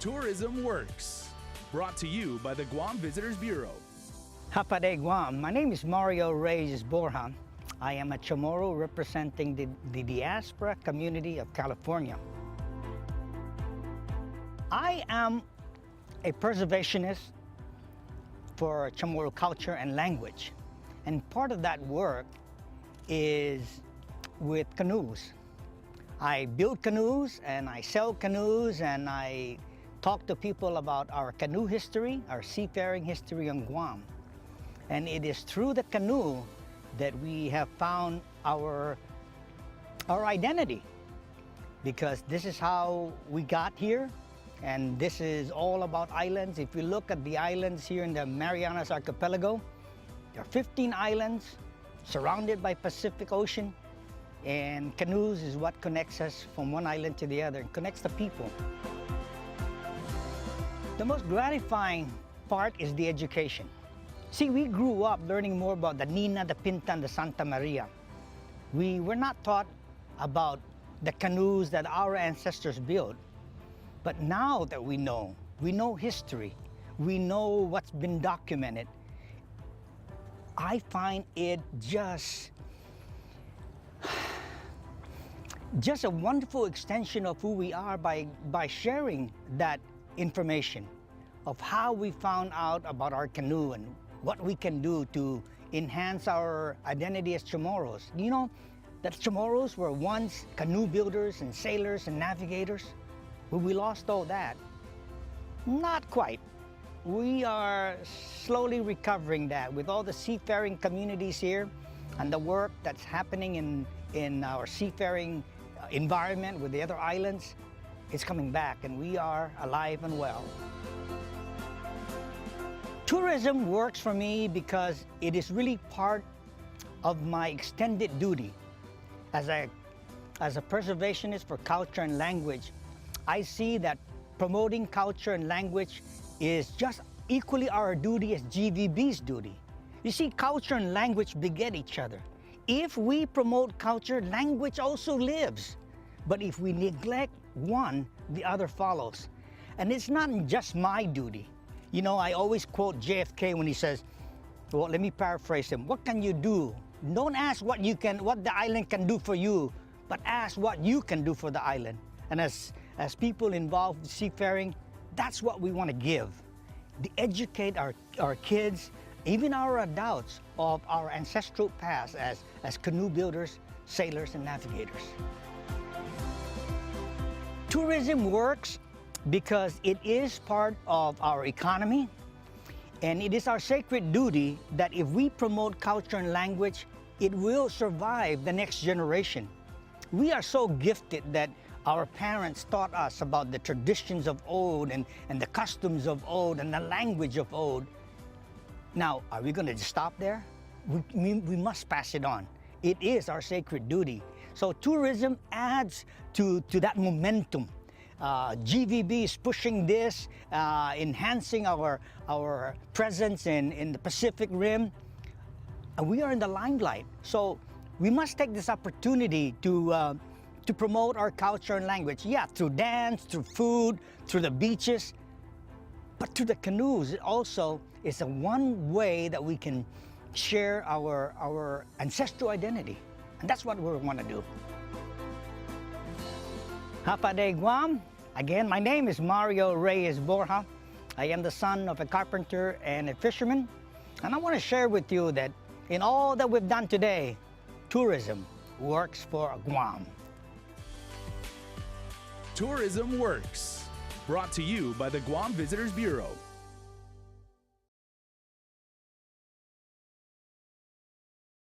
Tourism Works, brought to you by the Guam Visitors Bureau. Hapade Guam. My name is Mario Reyes Borja. I am a Chamorro representing the diaspora community of California. I am a preservationist for Chamorro culture and language. And part of that work is with canoes. I build canoes and I sell canoes and I talk to people about our canoe history, our seafaring history on Guam. And it is through the canoe that we have found our identity, because this is how we got here, and this is all about islands. If you look at the islands here in the Marianas Archipelago, there are 15 islands surrounded by Pacific Ocean, and canoes is what connects us from one island to the other and connects the people. The most gratifying part is the education. See, we grew up learning more about the Nina, the Pinta, and the Santa Maria. We were not taught about the canoes that our ancestors built. But now that we know history, we know what's been documented, I find it just a wonderful extension of who we are by sharing that information of how we found out about our canoe and what we can do to enhance our identity as Chamorros. You know that Chamorros were once canoe builders and sailors and navigators? Well, we lost all that. Not quite. We are slowly recovering that with all the seafaring communities here and the work that's happening in our seafaring environment with the other islands. It's coming back and we are alive and well. Tourism works for me because it is really part of my extended duty. As a preservationist for culture and language, I see that promoting culture and language is just equally our duty as GVB's duty. You see, culture and language beget each other. If we promote culture, language also lives. But if we neglect one, the other follows. And it's not just my duty. You know, I always quote JFK when he says, well, let me paraphrase him. What can you do? Don't ask what the island can do for you, but ask what you can do for the island. And as people involved with seafaring, that's what we want to give. To educate our kids, even our adults, of our ancestral past as canoe builders, sailors, and navigators. Tourism works because it is part of our economy, and it is our sacred duty that if we promote culture and language, it will survive the next generation. We are so gifted that our parents taught us about the traditions of old and the customs of old and the language of old. Now, are we going to just stop there? We must pass it on. It is our sacred duty. So tourism adds to that momentum. GVB is pushing this, enhancing our presence in the Pacific Rim. And we are in the limelight. So we must take this opportunity to promote our culture and language. Yeah, through dance, through food, through the beaches. But through the canoes, it also is a one way that we can share our ancestral identity. And that's what we want to do. Hapade Guam. Again, my name is Mario Reyes Borja. I am the son of a carpenter and a fisherman. And I want to share with you that in all that we've done today, tourism works for Guam. Tourism Works, brought to you by the Guam Visitors Bureau.